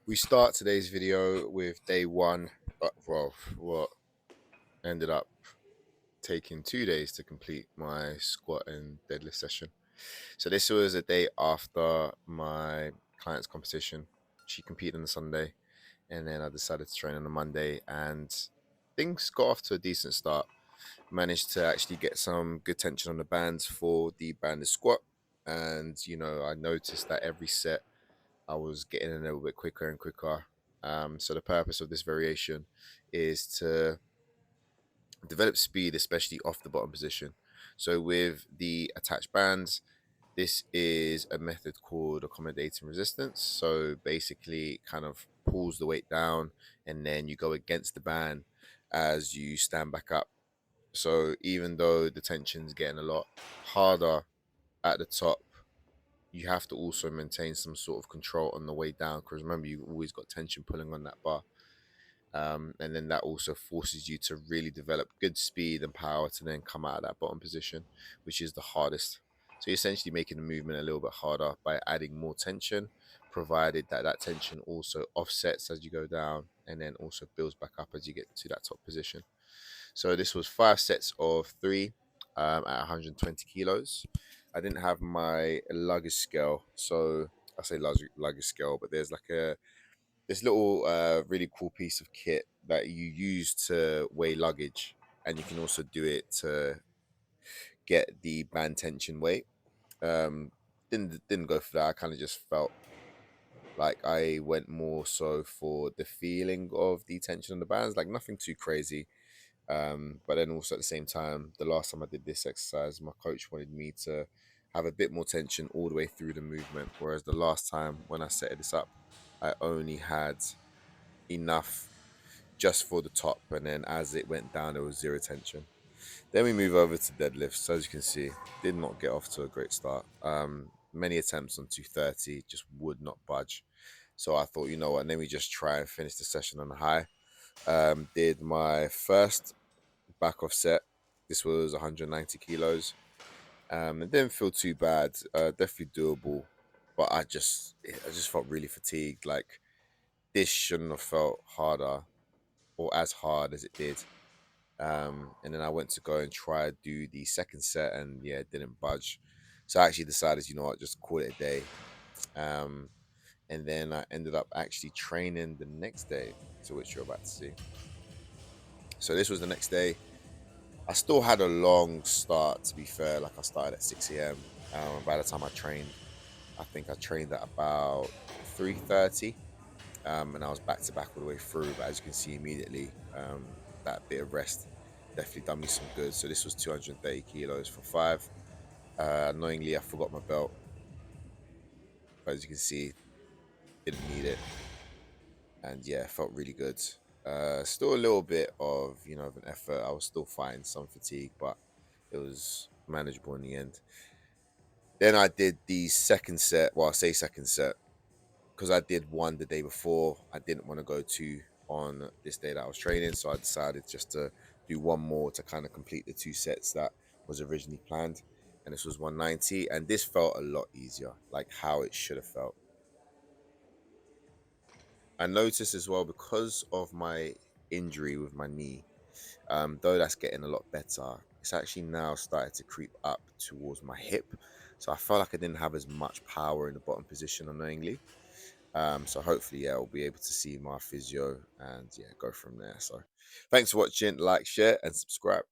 We start today's video with day one, well, what ended up taking 2 days to complete my squat and deadlift session. So this was a day after my client's competition. She competed on the Sunday, and then I decided to train on the Monday, and things got off to a decent start. Managed to actually get some good tension on the bands for the banded squat, and I noticed that every set I was getting a little bit quicker and quicker. So the purpose of this variation is to develop speed, especially off the bottom position. So with the attached bands, this is a method called accommodating resistance. So basically, kind of pulls the weight down, and then you go against the band as you stand back up. So even though the tension's getting a lot harder at the top, you have to also maintain some sort of control on the way down, because remember, you've always got tension pulling on that bar. And then that also forces you to really develop good speed and power to then come out of that bottom position, which is the hardest. So you're essentially making the movement a little bit harder by adding more tension, provided that that tension also offsets as you go down and then also builds back up as you get to that top position. So this was 5 sets of three, at 120 kilos. I didn't have my luggage scale, so I say luggage scale, but there's like this little really cool piece of kit that you use to weigh luggage, and you can also do it to get the band tension weight. Um, didn't go for that. I kind of just felt like I went more so for the feeling of the tension on the bands, like nothing too crazy. But then also at the same time, the last time I did this exercise, my coach wanted me to have a bit more tension all the way through the movement. Whereas the last time when I set this up, I only had enough just for the top, and then as it went down, there was zero tension. Then we move over to deadlifts. So as you can see, did not get off to a great start. Many attempts on 230 just would not budge. So I thought, you know what, let me just try and finish the session on a high. Did my first back off set. This was 190 kilos. It didn't feel too bad. Definitely doable, but I just felt really fatigued. Like this shouldn't have felt harder or as hard as it did. And then I went to go and try to do the second set, and yeah, it didn't budge. So I actually decided, you know what, just call it a day. Um, and then I ended up actually training the next day, to which you're about to see. So this was the next day. I still had a long start, to be fair. Like I started at 6 a.m. By the time I trained, I think I trained at about 3:30. And I was back to back all the way through. But as you can see immediately, that bit of rest definitely done me some good. So this was 230 kilos for five. Annoyingly, I forgot my belt, but as you can see, didn't need it, and yeah, felt really good. Still a little bit of of an effort. I was still fighting some fatigue, but it was manageable in the end. Then I did the second set. Well, I say second set because I did one the day before. I didn't want to go two on this day that I was training, so I decided just to do one more to kind of complete the 2 sets that was originally planned. And this was 190, and this felt a lot easier, like how it should have felt. I noticed as well, because of my injury with my knee, though that's getting a lot better, it's actually now started to creep up towards my hip. So I felt like I didn't have as much power in the bottom position unknowingly. So hopefully, yeah, I'll be able to see my physio and yeah, go from there. So thanks for watching, like, share, and subscribe.